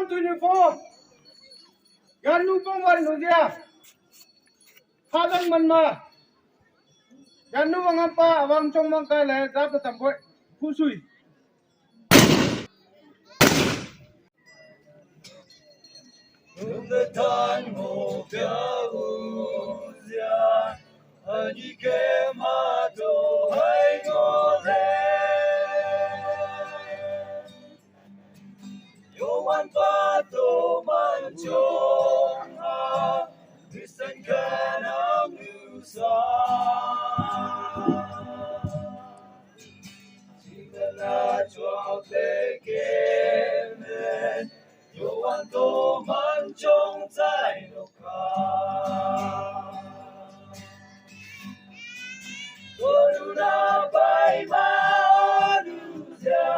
124 gan nu pong wal nu dia hadang man ma gan nu wang pa awang chong mang kai le da ta tam poi phu sui the tan ngô pia uzia ani ke ma to hai ngô le yo wan pa to man chong ha Listen can am nu sa Chingala chua pe ke men Yo wan to man chong zai no ka Toru na bai ma nu zia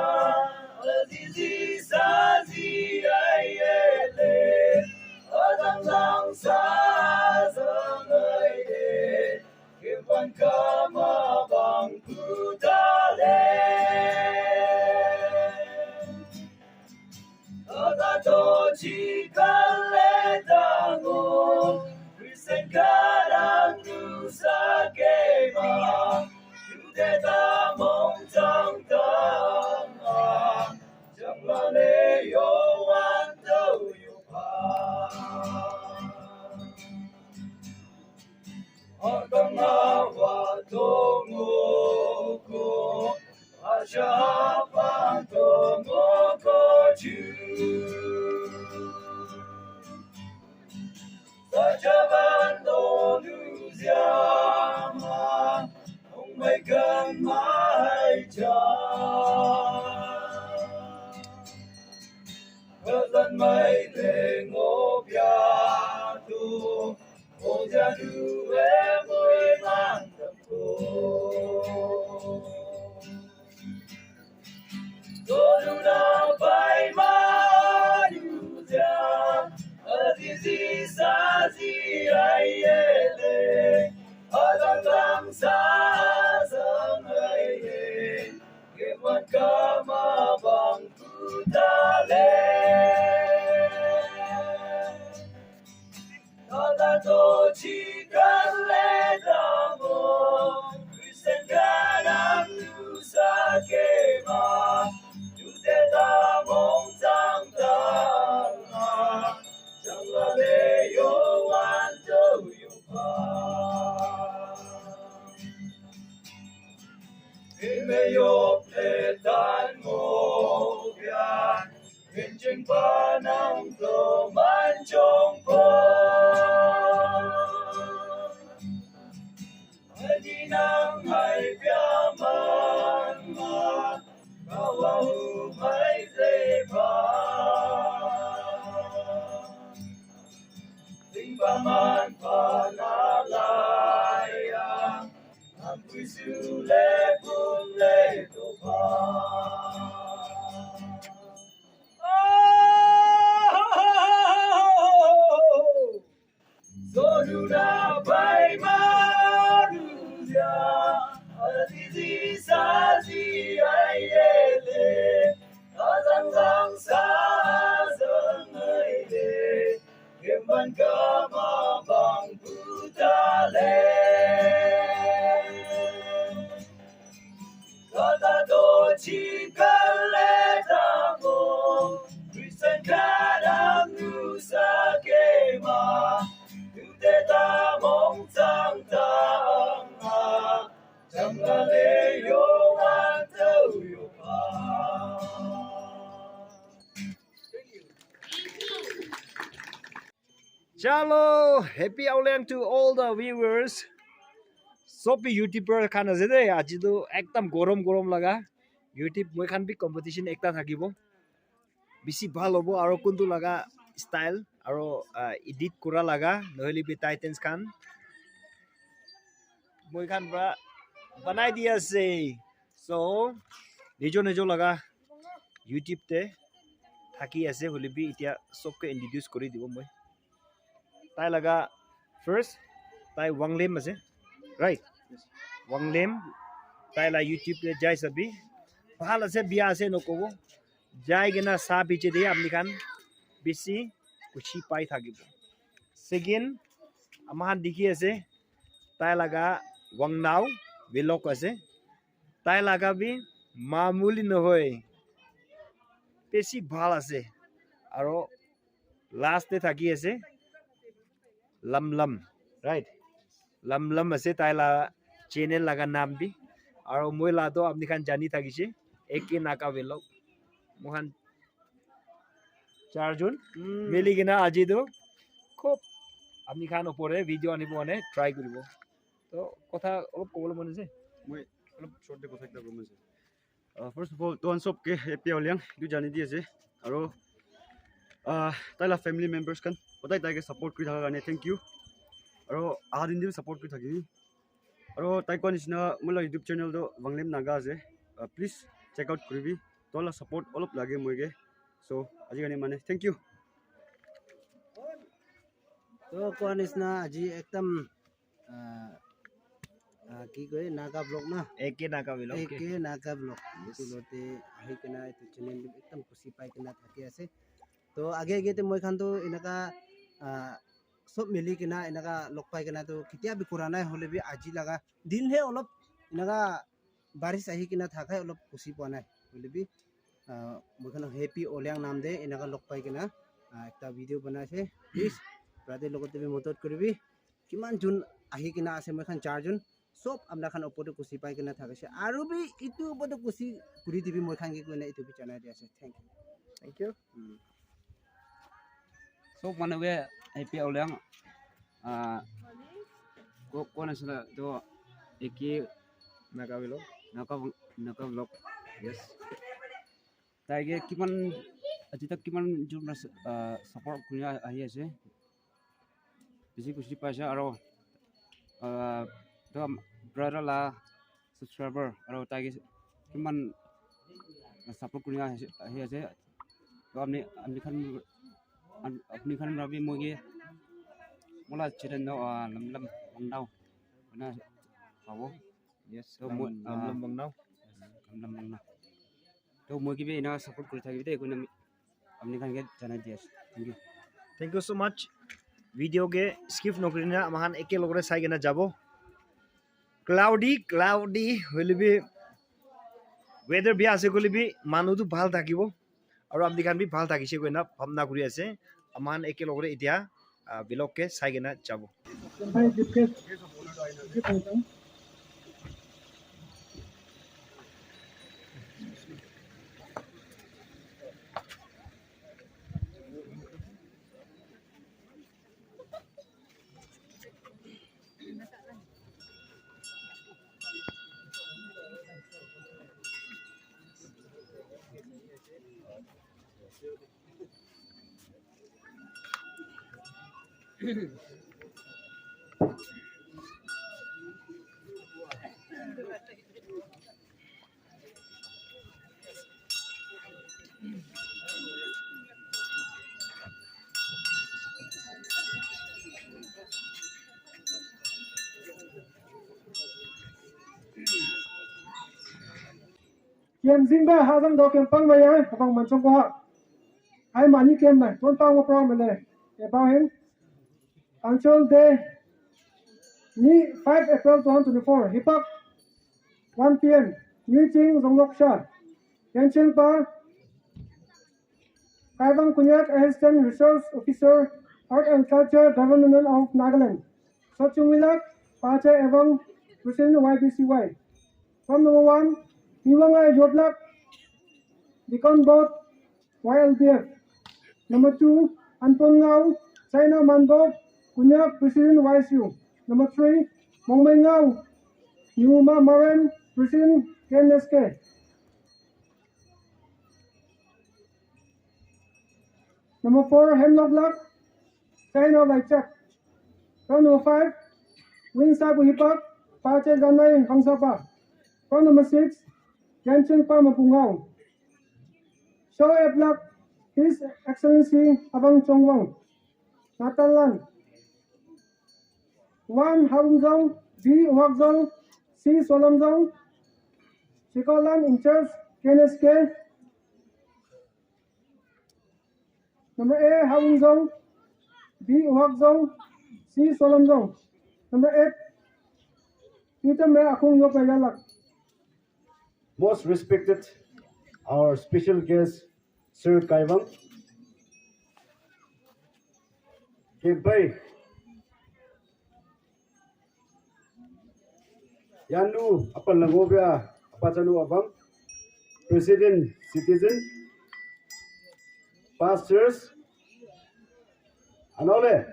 Azizi sa zi ai ele Azang lang sa zang ai de Kivan kama bang putale Agato chikale tango Krisen kadang nu sa kema Yude ta mong tang tang Chẳng là lê yo wan đâu yo pa Hong awa tongo ko Asha pan tongo ko chu Sajaban do nuziama Hong mai kan mai cha Kazan mai le ngo pya tu Ô gia du em ơi mang đậm cô Tô du na bay ma du gia Azizi sa zi ai ele Adang lang sa sang ai e Keman kama bang putale Nadato chikale damo Kristen kanang nusa kema Yude damong tang tang Chẳng là lê yo wan đâu yo pa Ime yo pe tan mo bian Hình trình ba năm tô man trong po Hãy đi nắng hay bia man ma Bao hu mai dê pa Tình ba man pa na lai yang Nam quy su lê pun lê tô pa Sonuna bai maruzia Azizi sa zi ai ele Azang lang sa zang ai de Kemban kama bang putale Kata to chikale tango Kristen kadang nusa kema Yude ta mong tang tang Chẳng là lê yo wan đâu yo pa Chalo, happy Aulang to all the viewers. Sopi YouTuber khan ase de aji to ekdam gorom gorom laga YouTube moi khan bi competition ekta thakibo bisi bhal hobo aro kuntu laga style aro edit kura laga noheli bi Titans khan moi khan ba banai dia ase so nejo laga YouTube te thaki ase holi bi itia sobke introduce kori dibo moi tai laga first tai Wanglem ase right Wanglem tai la YouTube te jai sabi bhal ase bia ase nokobo jai gena sa biche de apni khan বেছি খুশি পাই থাকিব সেকেন্ড আমাৰ দেখি আছে তাই লাগা ওয়াংনাও বেলক আছে তাই লাগা বি মামুলি নহয় বেছি ভাল আছে আৰু লাষ্টে থাকি আছে লমলম রাইট লমলম আছে তাই লা চেনেল লাগা নাম বি আৰু মই লাটো আপনি খান জানি থাকিছে একে নাকা বেলক মহান চারজন মিলি কিনা আজি তো খুব আপনি খান ওপরে ভিডিও আনিব মানে ট্রাই কৰিব তো কথা অলপ ক'বলৈ মন আছে মই অলপ শ্বৰ্টলি কথা এটা ক'ম আছে ফাৰ্ষ্ট অফ অল তোহান চবকে হেপী হলিয়াং এইটো জানি দি আছে আৰু তাইলা ফেমিলি মেম্বাৰ্ছ খান সদায় তাইকে ছাপৰ্ট কৰি থকাৰ কাৰণে থেংক ইউ আৰু অহা দিন ছাপৰ্ট কৰি থাকিবি আৰু তাই কোৱা নিচিনা মোৰ ইউটিউব চেনেলটো বাংলেম নাগা আছে প্লিজ চেক আউট কৰিবি তোলা ছাপৰ্ট অলপ লাগে মইকে চ' আজিকালি মানে থেংক ইউ তো কোৱা নিচিনা আজি একদম কি কয় নাগা ব্লগ না একে নাকা বেলক একে নাগা ব্লগ এইটোতে আহি কিনা এইটো চেনেল একদম খুচি পাই কিনা থাকি আছে তো আগে আগেতে মই খানতো এনেকা চব মিলি কিনা এনেকা লগ পাই কিনা তো কেতিয়া বি কৰা নাই হ'লে বি আজি লগা দিনহে অলপ এনেকা বাৰিছ আহি কিনা থাকাই অলপ খুচি পোৱা নাই হ'লে বি মই খান হেপী অলিয়াং নাম দে এনেকা লগ পাই কিনা একটা ভিডিঅ' বনাইছে প্লিজ ব্ৰাদের লগতে বি মদত কৰিবি কিমান যোন আহি কিনা আছে মই খান চাৰজন সব আপনার খান ওপরতে কুচি পাই কিনা থাকিছে আৰু বি ইটো ওপরতে কুচি ঘুরি দিবি মই খান কি কইনা ইটো বি জানাই দি আছে থ্যাংক ইউ চব মানুহে হেপী ওলিয়াং কোন আছিলে তো একে নাকা বেলক নাকা ব্লগ ইয়েছ তাইকে কিমান আজি তাক কিমান যোন ছাপৰ্ট কৰি আহি আছে বেছি খুচি পাইছে আৰু তো ব্ৰাদাৰ লা ছাবস্ক্ৰাইবাৰ আৰু তাইকে কিমান ছাপৰ্ট কৰি আহি আছে তো আপনি খান ভাবি মই মোলা চেনেল লমলম বংনাও না পাব yes তো মই লমলম বংনাও লমলম বংনাও তো মই কিবা এনা সাপোর্ট কৰি থাকিবি দেই কোনে আপনি খানকে জানাই দি আছে thank you so much video কে স্কিপ নকৰি না আমাহান একে লগৰে চাই কিনা যাব ক্লাউডি হলিবি ওয়েদার বিয়া আছে কলিবি মানুহটো ভাল থাকিব আৰু আপনি খান বি ভাল থাকিছে কইনা ভাবনা কৰি আছে আমাহান একে লগৰে এতিয়া বিলককে চাই কিনা যাব Kem Zingba Hazang Do Kem Pang Maya, Abang Manchong Koha. I Mani Kem Mai, don't talk about me. About him. Until day 5 April 2024, Hip Hop 1 p.m. New Ching Zonglok Sha. Yancheng Pa. Kaibang Kunyak Assistant Research Officer, Art and Culture Government of Nagaland. Sochung Wilak, Pacha Evang, President YBCY. From number 1, Iwanga Joblak, Become Boat, YLPF. Number 2, Anton Ngau, China Manbot, Kunyak President YSU. Number 3, Mongmei Ngau, Yuma Maren, President KNSK. Number 4, Hemlock Luck, China Laichak. Round number 5, Winsabu Hip Hop, Pache Ganai Hangsapa. Round number 6, Yancheng Pa Mapungao. Show a block, His Excellency Abang Chongwang. Natalan. 1 Harumzong, B Wakzong, C Solamzong. Shikolan in charge, KNSK. Number A, Hawung Zong. B, Uhak Zong. C, Solom Zong. Number 8, Peter May Akung Yok Ayalak. Most respected, our special guest, Sir Kaivang. Kempai. Yanu, apa langobia, apa janu abang. President, citizen, pastors, anole,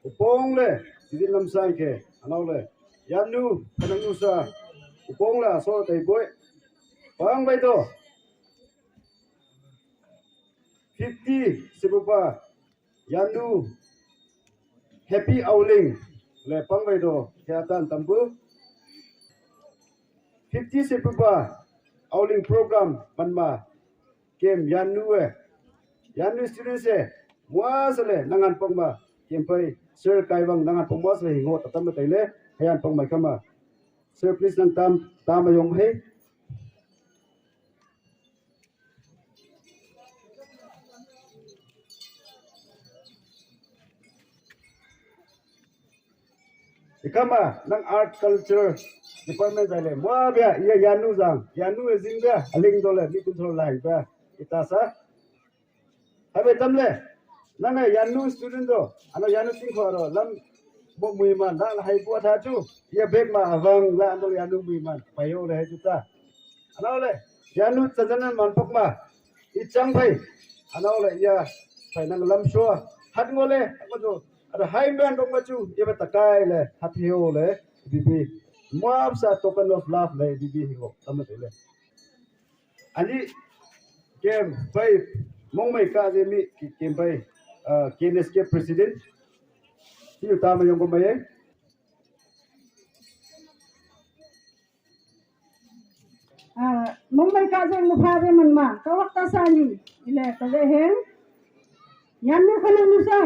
upong le, citizen lamsang ke, anole, yanu, kanangusa, upong la, so tay boy, pang bay to, 50 sepupa, yanu, happy ouling, le pang bay to, kesehatan tampu, 50 sepupa, ouling program panma kem yanu students muasle nangan pongma kempai Sir Kaivang nangan pongmas le hingo tatam taile hayan pongmai kama Sir please nang tam ayong he ikama nang art culture department jale mo bia ya yanu zinga aling dole mi control lai ba itasa habe tamle nang yanu student do ano yanu ting khoro lam bo muiman dang hai bu tha chu ya bek ma awang la andol yanu muiman payo le chu ta ano le yanu chajan man pok ma I chang phai ano le ya phai nang lam sho hat ngole ko jo ada hai man dong ma chu ya ba takai le hat hio le bibi Moab sa token of love le bibi higo tamate le ani kem pai mong mai ka je mi kem pai KNSK president ti ta ma yong ko mai mong mai ka je mu pha je man ma ka wak ta sa ni ile ka je hen yan nu khana nu sa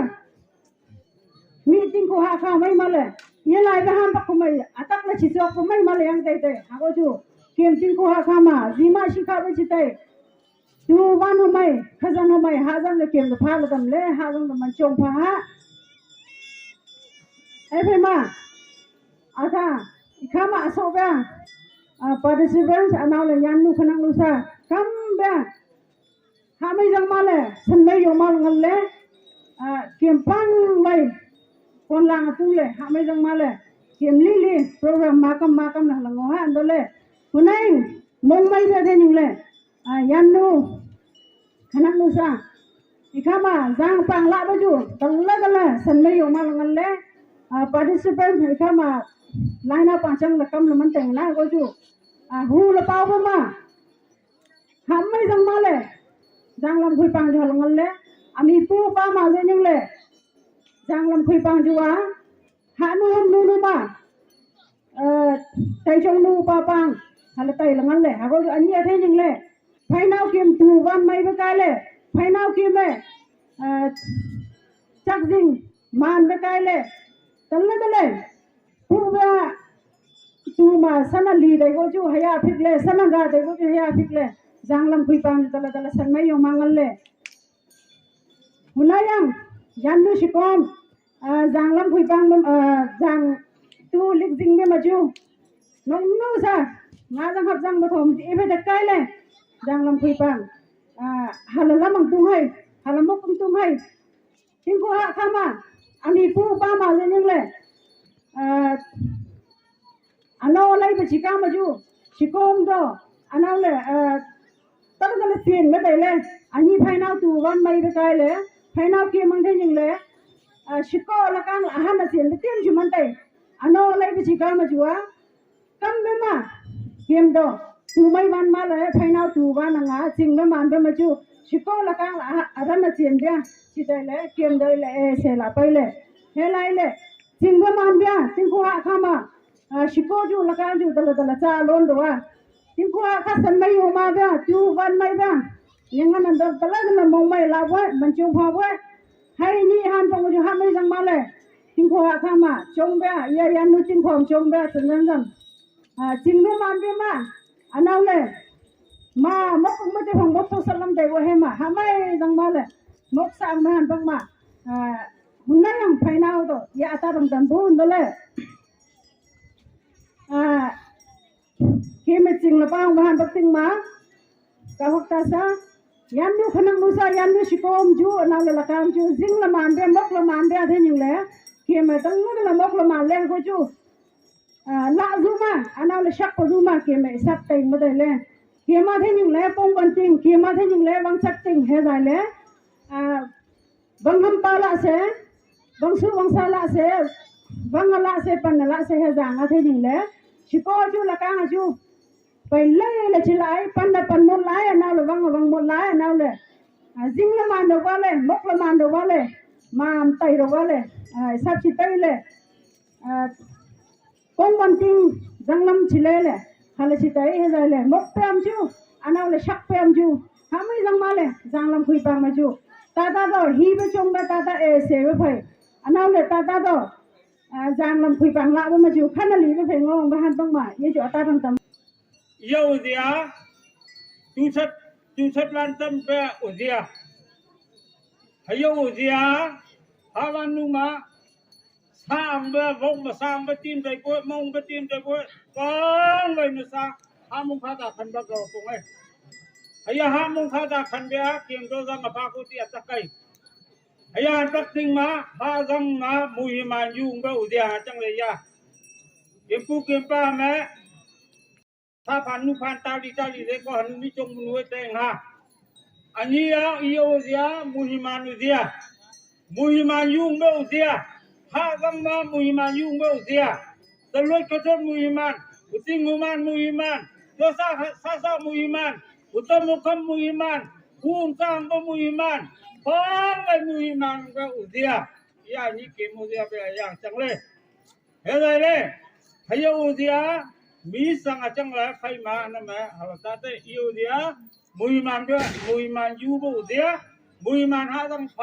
meeting ko ha kha mai ma le ye lai ba ham pak ko mai atak la chi chok ko mai ma le yang dai dai ha go ju kem tin ko ha kha ma ji ma shi kha ba chi tai tu wan ho mai khazan ho mai ha jang le kem da pha la dam le ha jang da man chong pha ha ai phe ma ata ikha ma so ba participants anau le yan nu khana lu sa kam ba ha mai jang ma le san mai yo ma ngal le kem pang mai kon lang tu le ha mai jang ma le kem li program makam na lang ha ando le kunai mong mai ba de ning le yan nu khana lu sa ikama jang pang la ba ju dalla san mai yo ma ngal le participants ikama line up pachang la kam la man teng na go ju hu la paw ba ma ha mai jang ma le jang lam khui pang jo ngal le ami pu pa ma je ning le jang lam khui pang juwa ha nu ma tai chong nu pa pang hala tai langan le ha go ani a the ning le phai nau kem tu wan mai ba kai le phai nau kem le chak jing man ba kai le talla pu ba tu ma sana li dai go ju haya phik le sana ga dai go ju haya phik le jang lam khui pang talla san mai yo mangal le hunayang yan nu shikom jang lam khui pang jang tu lik jing me ma ju nong nu sa nga jang hap jang ba thom ti be da kai le jang lam khui pang hala lam ang tung hai hala mok tung hai tin ko ha khama ami pu pa ma le ning le ano lai ba chika ma ju shikom do ano le tala tin me dai le ani phai nau tu wan mai ba kai le phai nau ke mang the ning le shiko la kang ahan na sin le tim ju man dai ano lai ba chika ma ju kam be ma kem do tu mai wan ma le phai nau tu wan nga ching me man be ma ju shiko la kang ahan na sin dia chi dai le kem dai le se la pai le he lai le ching be man dia tin ko ha khama shiko ju la kang ju dala cha lon do wa tin ko ha san mai yo ma ba tu wan mai ba yang nan dal dala mong mai la wa man chung pha wa hai ni han pong ju ha mai jang ma le tin ko ha khama chong ba ya yan nu tin khom chong ba chen jang ching nu man be ma anau le ma mok te hong mok so salam dai wa he ma ha mai jang ma le มกสร้างบ้านบ้างมามุนนั่งไฟนาวตัวยาตาตรงตันบุญตัวเลยคิดไม่จริงละป้าบ้านปักติงมากะหกตาซะยันดูขนมมุสายันดูชิโกมจูนาเลละกันจูจิงละมันเดมกละมันเดอเทนิงเลยคิดไม่ตั้งนู้นละมกละมันเลยก็จูละซูมาอันนั้นเลยชักก็ซูมาคิดไม่สักติงมาได้เลยคิดมาเทนิงเลยปงวันติงคิดมาเทนิงเลยวังสักติงเฮได้เลยบังคำปาละเสบังสุบังสาละเสบังละเสปันละเสเฮจางอาเทนิงเลยชิโกจูละกันจูไปเลยเลยชิลายปันละปันหมดลายน่าเลยวังวังหมดลายน่าเลยจิงละมันดอกว่าเลยมกละมันดอกว่าเลยมาอันไตดอกว่าเลยสับชิไตเลยกงวันติงจังลำชิเลเลยฮัลชิไตเฮจายเลยมกเปมจูอันนั้นเลยชักเปมจูทำไม่จังมาเลยจังลำคุยปังมาจูตาตาโดฮีไปจงไปตาตาเสวไปอันนั้นเลยตาตาโดจางลำคุยปังละว่ามาจูขันลีไปเพงงบ้านต้องมาเยจูตาตังตัมyêu dia tu sat lan tam pe udia hayo udia hawan nu ma sang be vong ma sang be tin dai ko mong be tin dai ko kong le nu sa ha mong kha ta khan ba ko pong ai haya ha mong kha ta khan be a kiem do za ma pa ko ti atakai haya tak ting ma ha gang ma mui man yung be udia chang le ya kem pu kem pa meถ้าพันนุพันตาลีเด็กก็หันนิจงมุนไว้แต่งฮะอันนี้อีโอเสียมุฮิมานุเสียมุฮิมายุ่งเบลเสียถ้ากังมามุฮิมายุ่งเบลเสียตลอดกระทบมุฮิมันอุติมุมันมุฮิมันตัวซามุฮิมันอุตมุขมุฮิมันคุ้มสร้างก็มุฮิมันพ้องไปมุฮิมันก็อุเสียอย่างนี้เกมุเสียไปอย่างจังเลยเฮ้ยเลยให้อุเสียมีสังอาจังเลยใครมานั่นแหละฮาลตาเตอีโอเดียมุยมันด้วยมุยมันยูบูเดียมุยมันหาตั้งไฟ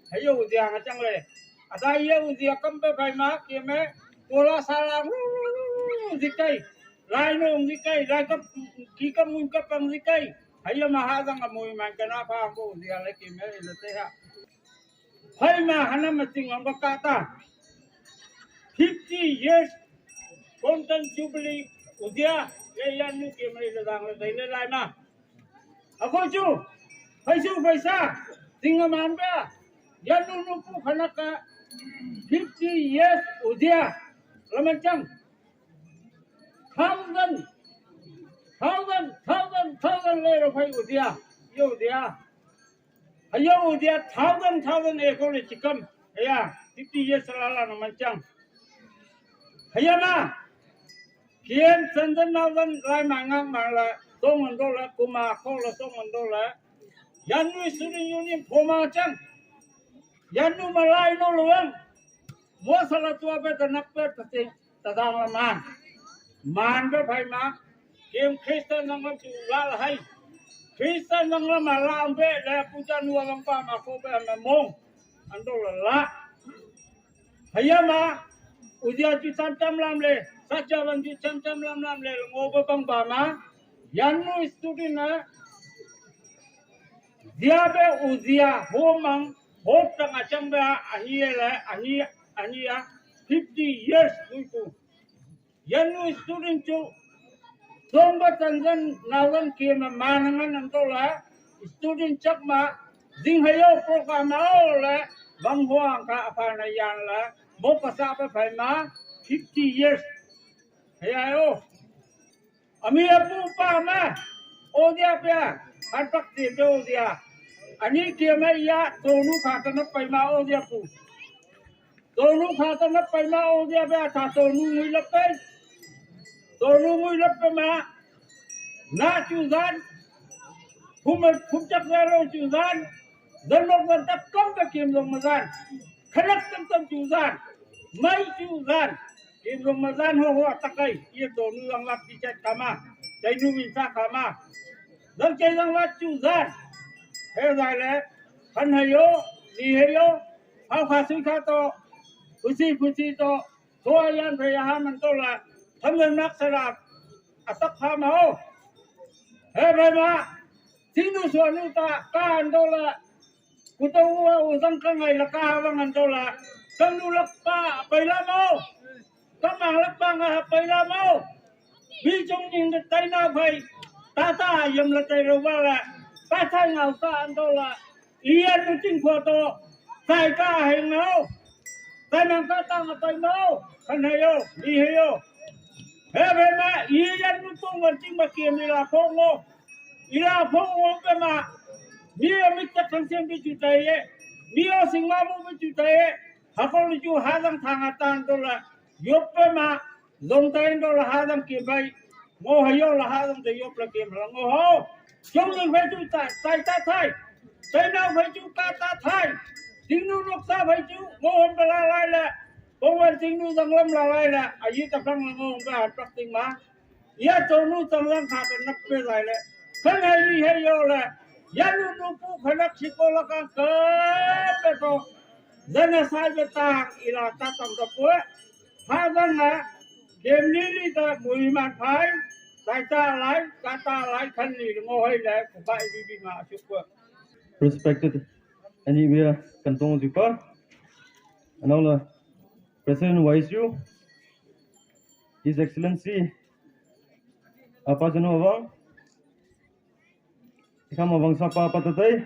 ให้ยูเดียอาจังเลยอาได้ยูเดียกัมเปใครมาเกี่ยมะตัวละสารังสิไกลายนงสิไกลายกับกี่กับมุยกับปังสิไกให้ยูมาหาตั้งมุยมันกันนะพาบูเดียเลยเกี่ยมะเอลเตฮะให้มาหันมาจริงอันก็กาตา50 years Golden Jubilee udia yan nu ke mai la dang la dai le lai ma ako chu paisa singa man ba yan nu pu khana ka 50 years udia laman chang thousand le ro phai udia yo dia ayo udia thousand e ko le chikam ya 50 years la la man chang hayama Kian senden nawan lai mangang mala songan dola kuma kola songan dola yanu suri yuni poma chang yanu malai no luang mo sala tua be tanak pe tate tadang la man be phai ma kem Kristen nang lam chu la hai Kristen nang lam la be la puja nuwa lam pa ma ko be ma mong andola la hayama udia chu tam lam le saja banji cam lam le ngoba bang ba ma yanu student na dia be uzia homang hotang achang ba ahia 50 years tu yanu student chu somba tangan nawan ke ma manangan antola student chak ma ding hayo program la bang huang ka apa na yan la mo pasa pa phai ma 50 years Ayo, ami apu pa ma, odia pia, anpak tipe odia. Ani kia me ya, tonu kata na pai ma odia pu. Tonu kata na pai ma odia pia, ta tonu mui lepai. Tonu mui lepai ma, na chuzan, kum chak zaro chuzan, dan lok dan tak kom ke kim long mazan, khanak tam chuzan, mai chuzan. Kim Ramadan ho takai ye to nu lang lat ti chat kama chai nu min sa kama dang chai lang lat chu zan he dai le khan hayo ni hayo ha kha su kha to pusi to so yan phe ya man to la tham ngan mak sarap atak kha ma ho he bhai ma sinu so nu ta ka an to la Kutawa usang kangay lakahawangan dola. Kanulak pa pailamo. Kamalak pa nga pailamo. Bijong ning tay na bay. Tata yam la tay rawala. Tata ngau ka andola. Iyan uting photo. Tay ka hingao. Tay nang kata nga tay mo. Kanayo, iheyo. Hebe ma iyan utong wanting makiem ila pongo. Ila pongo ka ma. Dia minta kansiang dijutaye, dia sing mamu dijutaye, hakol ju hadang thangatan dola, yoppe ma, longtain dola hadang kibai, mo hayo la hadang de yop la kim lang ho, jong ning vai ju tai tai na vai ju ta tai, ting nu lok sa vai ju, mo hom la lai la, bongwan ting nu dang lam la lai la, ayi ta phang la ngong ka tak ting ma, ya to nu tang lang kha ka nak pe lai la, kan hai ri he yo la. Yanu nupu khanak sikola ka beto zana sajata ila tatam tapue hadana gemni ta muiman phai kata lai khanni ngoi la kubai bibi ma chukwa. Respected Anivia Kantong Zupa, Anola President Waisu, His Excellency Apajano Awang, Ikam Awang Sapa Patatai,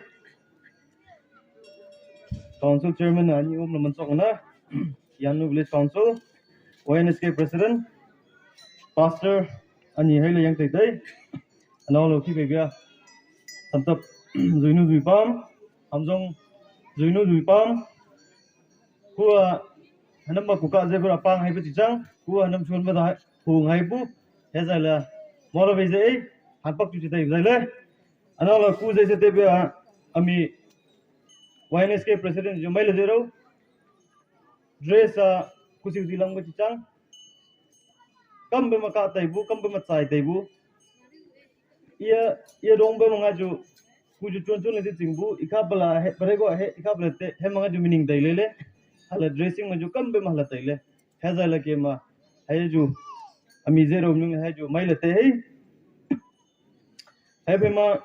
Council Chairman Ani Lamansokana, Yanu Village Council, ONSK President, Pastor Ani Hele Yang Taitai, Anola Kibega, Santap Zuinu Zuipam, Hamzong Zuinu Zuipam, Kua Hanam Kuka Zebra Pang Hypetijang, Kua Hanam Chun Bada Hung Hypu, Hezala, Mola Vizay, Hapak Tuchita Zale, Anala Kuza Setebia, Ami YNSK President Jumail Zero, Dress Kusi Zilang Bachang, Kambe Maka Taibu, Kambe Matsai Taibu, Ia Dombe Mangaju. Kuju chun itu tinggu ikabla perego ikabla te hemanga ju meaning dailele hala dressing maju kambe mahla taile hazala ke ma haju ami zero mung haju maila te hei habe ma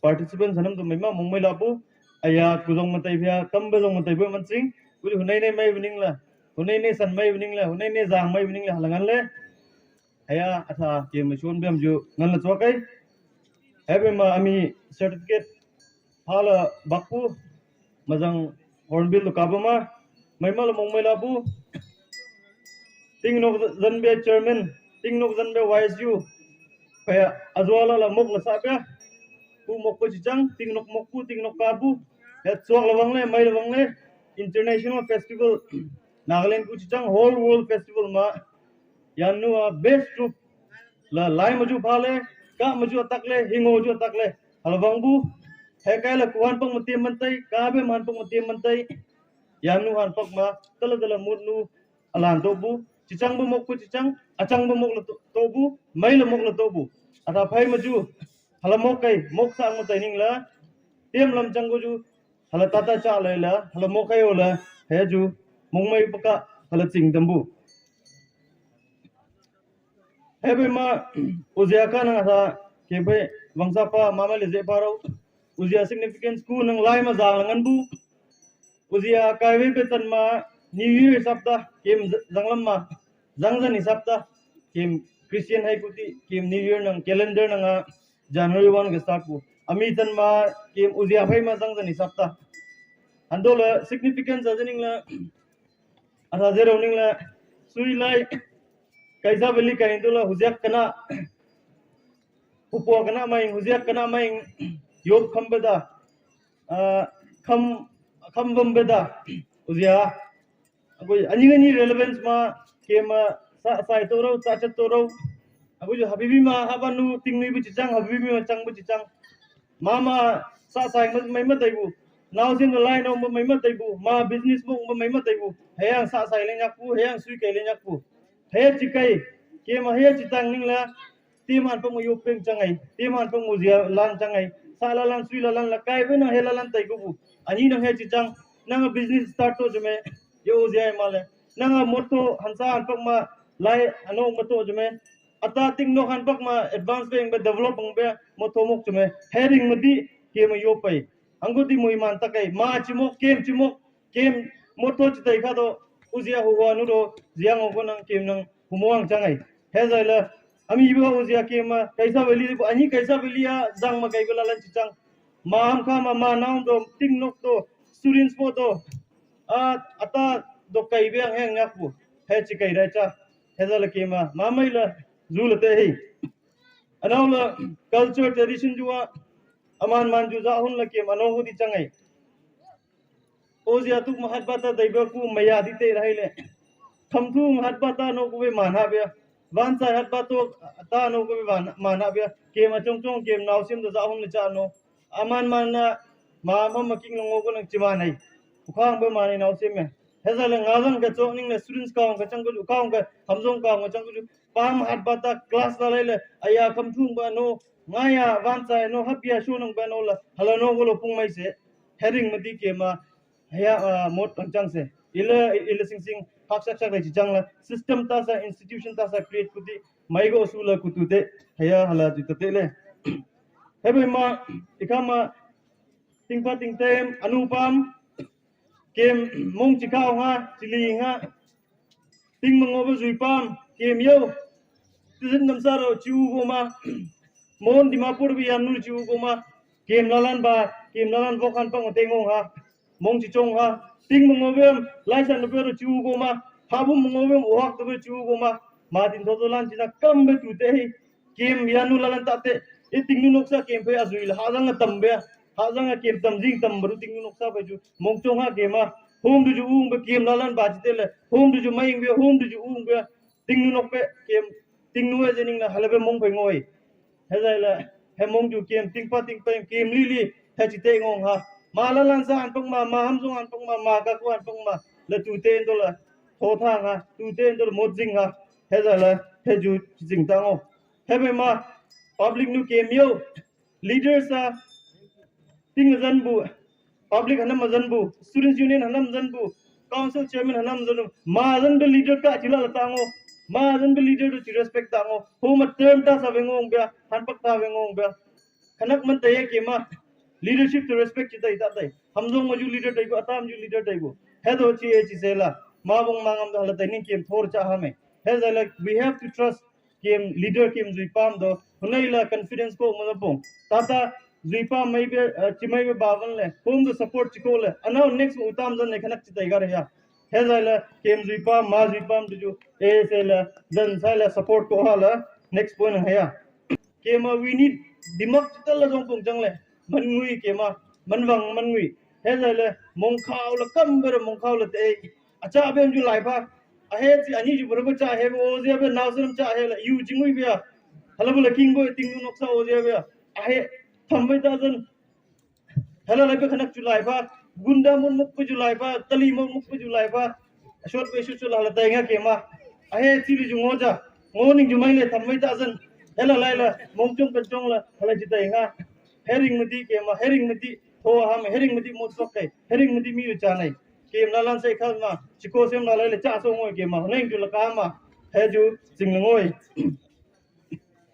participants hanam to mema mumbai lapu aya kujong matai bia kambe jong matai bo mansing kuju hunai nei mai winning la hunai nei san mai winning la hunai nei jang mai winning la halangan le aya atha ke ma chon bem ju ngan la chokai Habe ma ami certificate hala bakpu mazang hornbill to kabama maimal mongmai labu tingnok zanbe chairman tingnok zanbe YSU kaya azwala la mok la sabya pu mok ko chang tingnok mokpu tingnok kabu ya chok lawang le mai lawang le international festival Nagaland ku chang whole world festival ma yanu best group la lai maju phale ka maju atakle hingo maju atakle halwangbu hekaila kuan pang mutim mantai kabe man pang mutim mantai yanu han pak ma tala murnu alan tobu cicang bu mokku cicang acang bu mok tobu mail mok la tobu ata phai maju halamok kai mok sang mutai ningla tiam lam changgu hala tata cha la hala mokai ola heju mongmai paka hala ching dambu Hebe ma uzia ka nang asa kebe wangsa pa mama le je parau uzia significance ku nang lai ma jang ngan bu uzia ka we betan ma new year sapta kem janglam ma jangjan ni sapta kem christian hai kuti kem new year nang calendar nang january 1 ge start bu ami tan ma kem uzia phai ma jangjan ni sapta andola significance ajaning la asa zero ning la sui lai kaisa beli kain tu lah huziak kena upo kena main huziak kena main yob kham beda kham bam beda huzia aku ani relevance ma kema sai toro cha chat toro aku jo habibi ma habanu tingni bu chang habibi ma chang bu chang mama sai mai ma taibu now sin the line om mai ma taibu ma business bu mai ma taibu hayang sai lenyak pu hayang sui kai lenyak pu Hei cikai, kema hei citang ningla, timan penguyu peng cangai, timan penguzia lan cangai, salah lan sui lan lakai bena hei lan tai kubu, ani nang hei citang, nang business start to jume, yo uzia male, nang moto hansa hanpak ma lai ano moto jume, ata ting no hanpak ma advance peng be develop peng be moto mok jume, hei ring mati kema yo pai, angguti mo iman takai ma chimok kem moto chitai kha do uzia huwa nu do ziang ko nang kem nang humuang changai hezaila ami iba uzia kem ma kaisa beli ani kaisa belia jang ma kai bela lan chichang ma ham kha ma naum do ting nok do students po do ata do kai be heng ngak bu he chi kai ra cha hezaila kem ma mai la zul te hi anaula culture tradition juwa aman man ju za hun la kem ano hu di changai Ozia tuk mahat bata daiba ku maya di te rahile thamthu mahat bata no ku be manha be van sa hat bato ta no ku be manha be ke ma chong chong kem naw sim da za hum le cha no aman man na ma making no ko nang chima nai khang be mani naw sim me heza le ngang ka chong ning le students ka ka chang ku ka ka hamjong ka ka chang ku pam hat bata class la le aya thamthu ba no ngaya van sa no hapia shu nang ba no la hala no go lo pung mai se heading mati ke ma haya mot chang se ila sing hak sak sak chang la system ta sa institution ta sa create kuti mai go sula kutu te haya hala tu te le hebe ma ikama tingpa tingtem anupam kem mong chikau nga chili nga ting mango ba zuipam kem yo tizin namsaro chiu go ma mon dimapur bi anu chiu go ma kem lalan vokan pang tengong ha mong chi chong ha ting mongobem laisan no pero chu go ma habu mongobem wak to chu go ma din do lan china kam be tu te kem yanu lalan ta te e ting nu noksa kem pe azuil ha jang tambe ha jang kem tam jing tam bru ting nu noksa pe ju mong chong ha kema hom du ju ung be kem lalan ba ji te le hom du ju mai be hom du ju ung be ting nu nok pe kem ting nu e jening na halabe mong pe ngoi he zai la he mong ju kem ting pa kem li he chi te ngong ha malalan sa anpong ma hamzong anpong ma ka ko anpong ma le tu ten do la tho tha nga tu ten do mo jing nga he za la he ju jing ta ngo he be ma public nu ke myo leaders a ting zan bu public hanam zan bu students union hanam zan bu council chairman hanam zan ma zan be leader ka chila la ta ngo ma zan be leader to respect ta ngo ho ma term ta sa ngong bia han pak ta ngong bia kanak man ta ye ke ma leadership to respect chita ita tai hamjong maju leader tai ko atam ju leader tai ko hedo chi e chi sela ma bong mangam da hala tai ning kem thor cha ha me he za like we have to trust kem leader kem zui pam do hunai la confidence ko ma bong tata zui pam mai be chimai be bawan le home the support chi ko le anau next utam zan ne khanak chi tai gar ya he za la kem zui pam ma zui pam ju e sela zan sa la support ko hala next point ha ya kem we need dimak chital la jong pong jang le man ngui ke ma man wang man ngui he zai le mong khao la kam ber mong khao la te acha bem ju lai ba a he chi ani ju ber cha he o je be naw sam cha he la yu jingui be hala bula king boy ting nu nok sa o je be a he tham bai ta zen hala la be khanak ju lai ba gunda mun muk ju lai ba tali muk ju lai ba short be shu la tai nga ke ma a he chi ju ngoja ngoning ju mai le tham bai ta zen hala lai la mong chung kan chong la hala ji tai nga herring mati ke ma herring mati ho ham herring mati mo sok kai herring mati mi cha nai kem la lan sai khal ma chiko sem la le cha so ngoi ke ma neng ju la ka ma he ju sing ngoi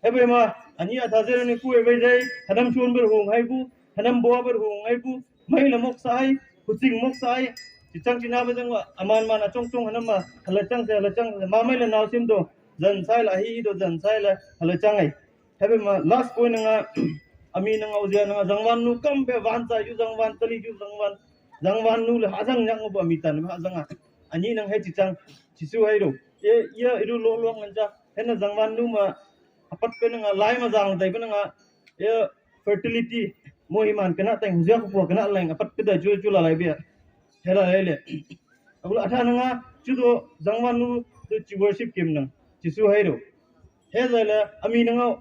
he be ma ani a thazer ni ku e bai dai hanam chon ber hong hai bu hanam bo ber hong hai bu mai la mok sai ku sing mok sai chi chang china ba jang wa aman ma na chong chong hanam ma hala chang ma mai la naw sim do zan sai la hi do zan sai la hala chang ai he be ma last point nga ami nang ausia nang jangwan nu kam be wan sa yu jangwan tali ju jangwan nu le hazang nyang ba mi tan ha janga ani nang he chi chang chi su hai ro ye iru lo lo ngan cha hen jangwan nu ma apat pe nang lai ma jang dai pe nang ye fertility mo himan kana tang huzia ko kana lai apat pe da ju la lai be hela le abul atha nang chu do jangwan nu to chi worship kem nang chi su hai ro he za la ami nang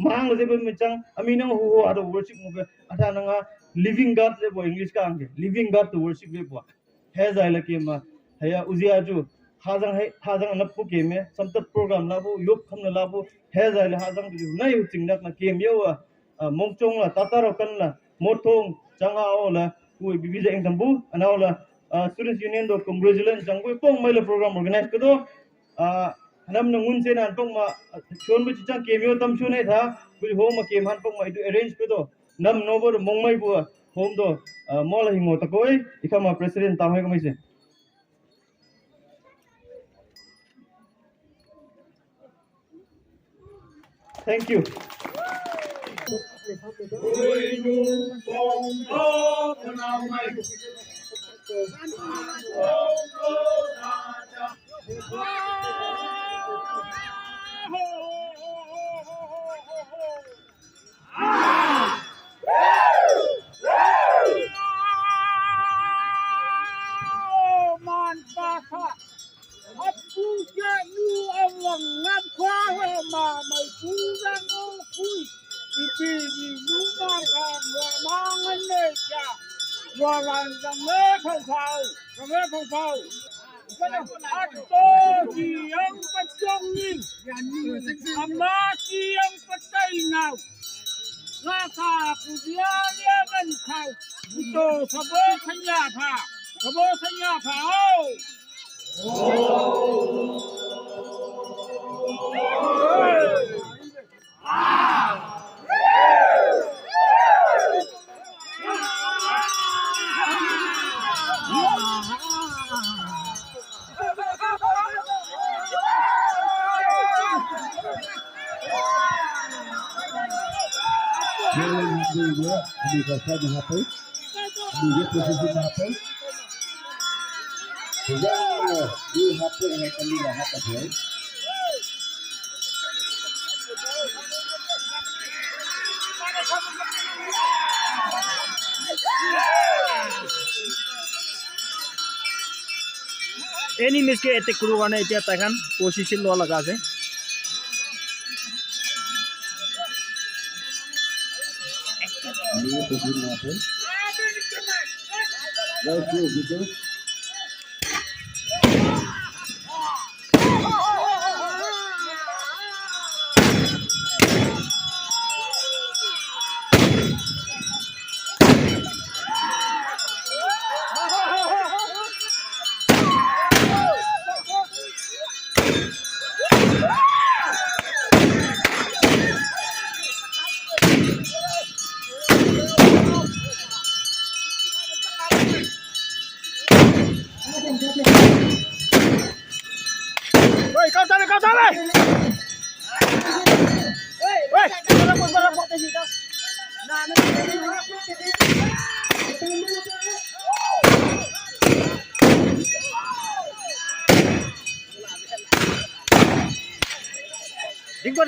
mang le be mechang ami nang hu ado worship mo be atha nang living god le bo english ka ange living god to worship be bo he za la ke ma haya uzia ju hazang na pu ke me samtat program la bu yok kham la bu he za la hazang ju nai u ching nak na ke me wa mong chong la tataro kan la mothong changa o la ku bi bi jeng tambu anaw la students union do congratulations jang ku pong mai la program organize ko do hanam nungun se nan pong ma chon bu chichang ke me tam chone tha ku ho ma ke man pong mai do arrange ko do nam no bor mongmai bu hom do mola hingo takoi ikama president tamai kamai se thank you Enemies ke attack kuru karne etia taikan position lo laga ase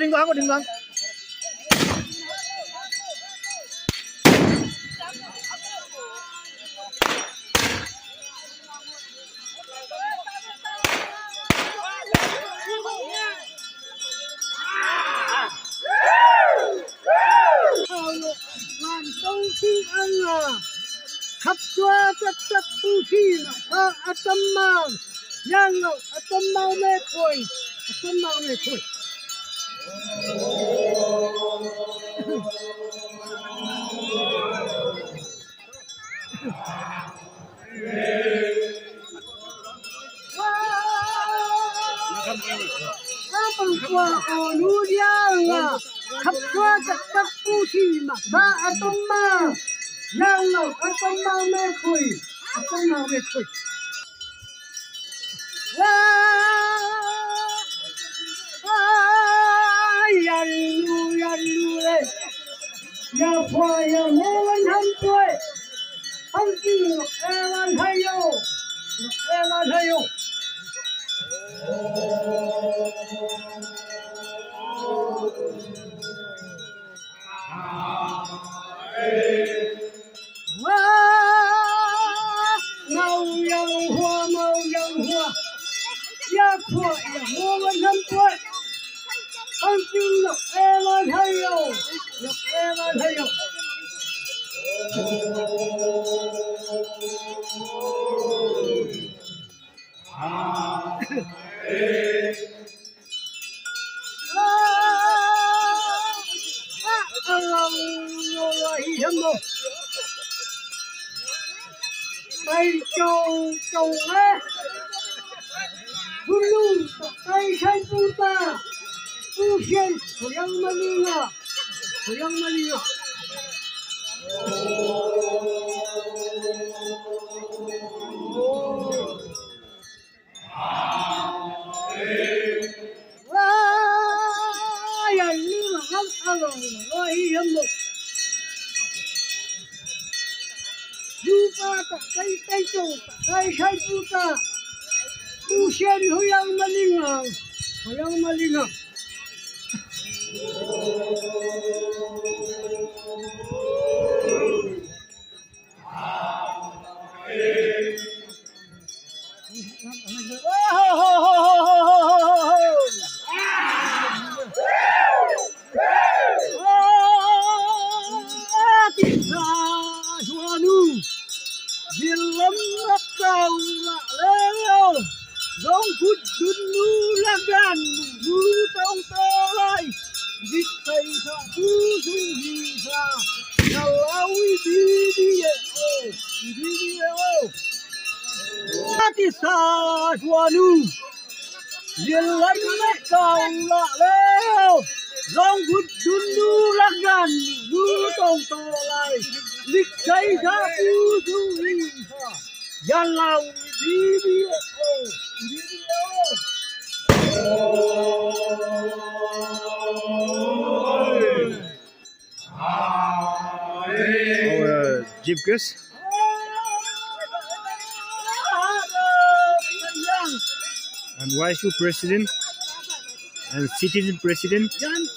Dingko aku dingko. khăn along rồi hiểm một du ta ta tay châu tay sai du ta du sen huyang malingang dòng phút đun nu la gan nu tông to lại dịch thầy sa tu du hi sa nhà lao đi ti sa chua nu liên lắm mất cầu lạ leo dòng phút đun nu la gan nu tông to lại dịch thầy sa tu du hi sa nhà lao đi Our Jibkus and Waishu President and Citizen President and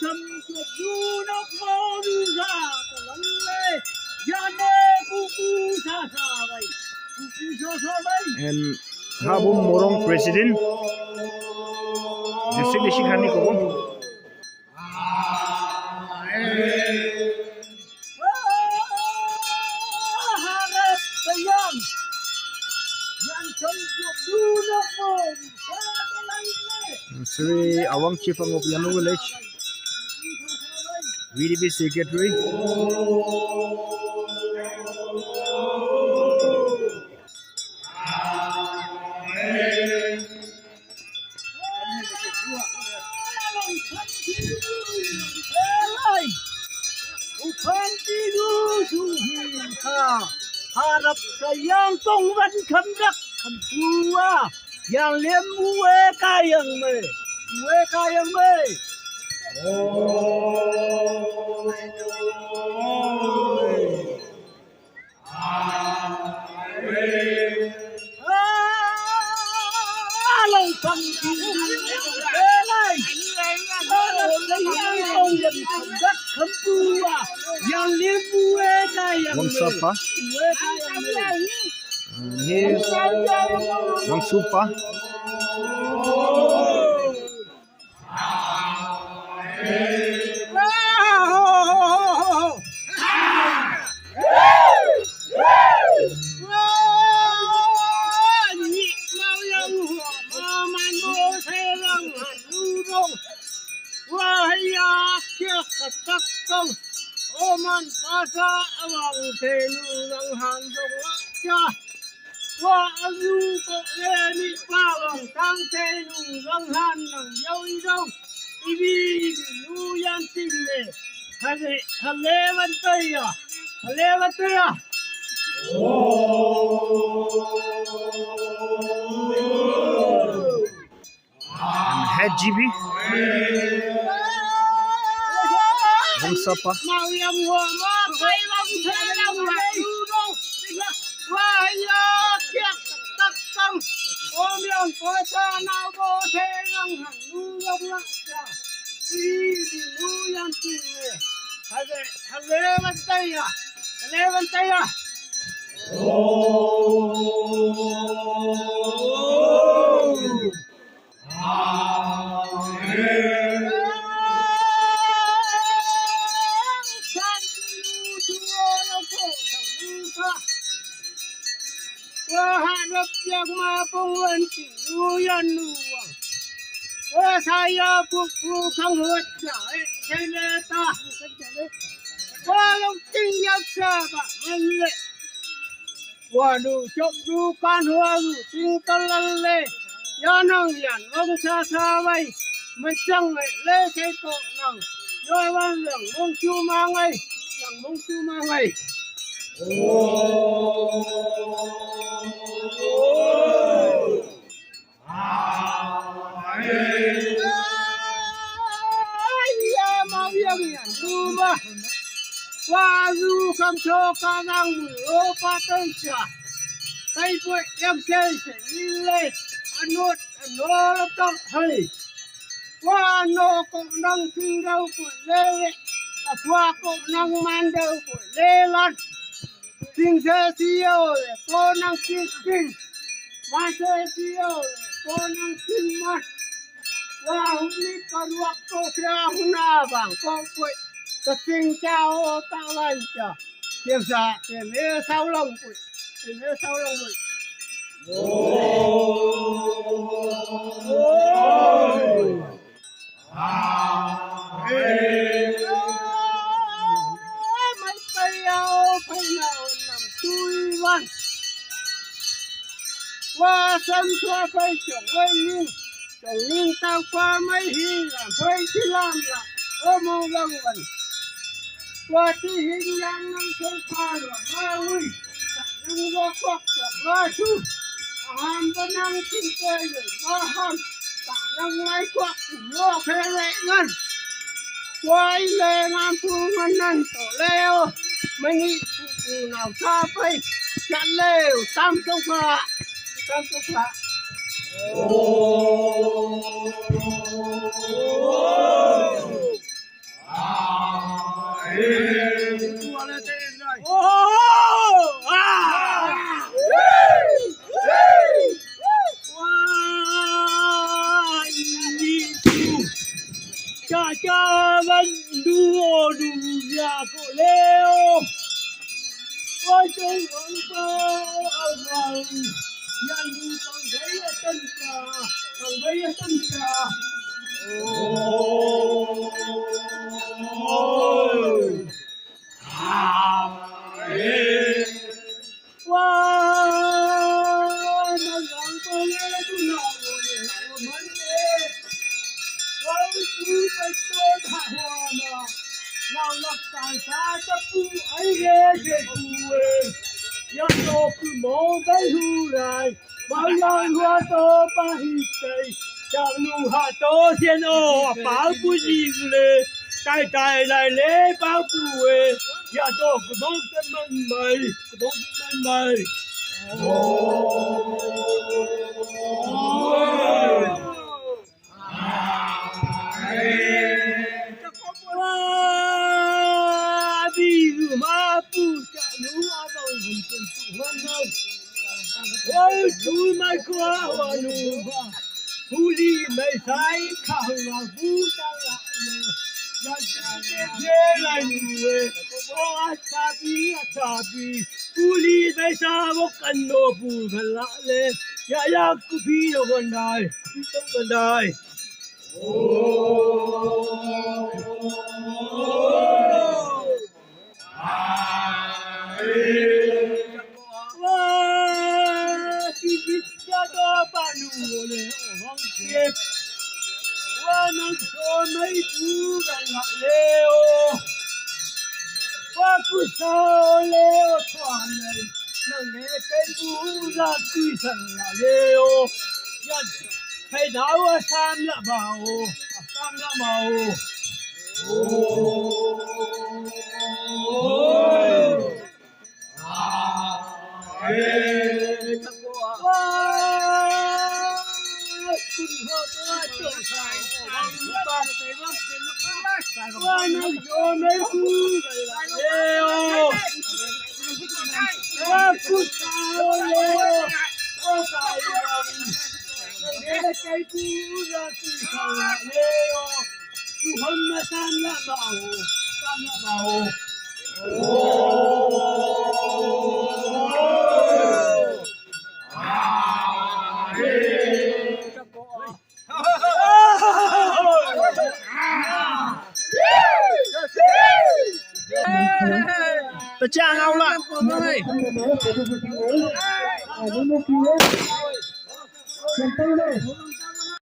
Habum Morong President District Nishikhani ko Sri Awang Chief of Yanu Village VDP Secretary harap sayang tong van kham rak kham tua yang lem we kayang me long kham yang lem we kayang Wang Sapa here's Wang Supa Oman pasa awang tenu lang handong cha wa azu ko ni pawang tang tenu lang han nang yau dong ibi nu yang ting le halewan taya and Head GB Wang Sapa mau yang wa ma kai lang tenu lang dong wa ya kiak tak tang om yang pasa na bo the lang han nu yong la cha ibi nu yang ting le halewan taya Wahanap yang mapungwan tinuyan nuwang. Saya buku kang hujai seneta. Walau tinggal siapa menle. Waduh cok dukan huang tinggal lele. Yanang yan wong sasaway. Macang le keko nang. Yawan yang mong cumangay. riêng nhà nu mà qua du không cho ca năng mười ô ba tây trả tây quậy em chơi sẽ đi lên anh nuốt anh nó lắm trong hay qua nó cũng năng khi đâu của lê qua cũng năng man đâu của lê lăn tình thế siêu cô năng kinh mà thế siêu cô năng kinh mắt qua hôm nay con hoặc cô ra hôm nào bằng con quậy cái tình chào tao lên chờ tìm ra tìm mê sau lòng quậy tìm mê sau lòng quậy mấy cây áo phải nào nằm chui văn qua sân qua phải trồng linh tao qua mấy hi làm phải chỉ làm là ôm mong vân vân qua chỉ hình dáng năng chơi pha là ma huy năng vô quốc là ma chu ham có năng kinh tế rồi ma ham năng mai quốc vô phê lệ ngân quay lệ ngam phu ngân năng tổ leo mình nghĩ phụ nào xa phây chặn lều tam trong phạ cha vẫn đua nhà cổ leo ôi trời ơi nhân con thấy chân trà con thấy chân trà nó rằng con nghe tôi nào rồi mấy đêm con cứ phải tôi thả hoa mà nào lập tài xa chấp tu ấy ghê ghê tu ê nhân đồ cứ mô cái hưu này bao nhân hoa tô ba hít tây chẳng nụ hạ tô thiên ô báo bù gì lê tài tài lại lê báo bù ê nhà tô cứ mong tân mân mày cứ mong tân mân mày ôi chú mai qua hoa nụ ba phu đi mấy sai khảo là phu ta lại lại nụ ô achabi phu đi mấy sa vô cần nô phu phải lại lên ya cứ phi đâu gần đài phi trong gần đài năng cho mấy chú gần lại leo qua cứ sao leo toàn này năng nghe cái chú ra quy thần là leo nhân thầy giáo sam là bảo sam là màu qua năng cho mấy chú leo qua cứ sao leo qua tài nghe cái chú ra quy thần là leo chú hôm nay sam là bảo ta cha ngao lại Hãy subscribe cho kênh Ghiền Mì Gõ để không bỏ lỡ những video hấp dẫn.